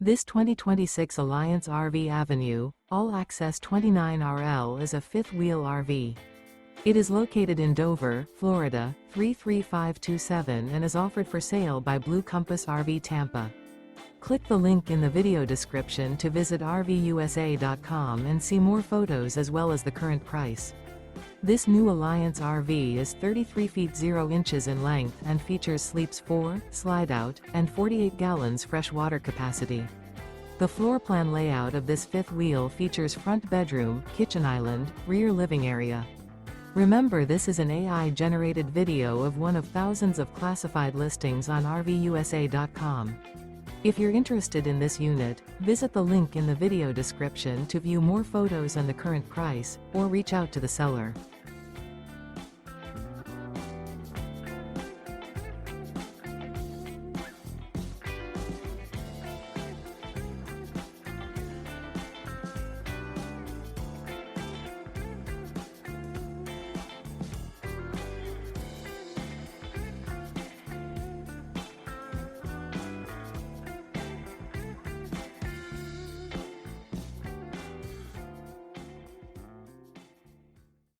This 2026 Alliance RV Avenue, all-access 29RL is a fifth-wheel RV. It is located in Dover, Florida, 33527 and is offered for sale by Blue Compass RV Tampa. Click the link in the video description to visit RVUSA.com and see more photos as well as the current price. This new Alliance RV is 33 feet 0 inches in length and features sleeps 4, Slideout, and 48 gallons fresh water capacity. The floor plan layout of this fifth wheel features front bedroom, kitchen island, rear living area. Remember, this is an AI-generated video of one of thousands of classified listings on RVUSA.com. If you're interested in this unit, visit the link in the video description to view more photos and the current price, or reach out to the seller.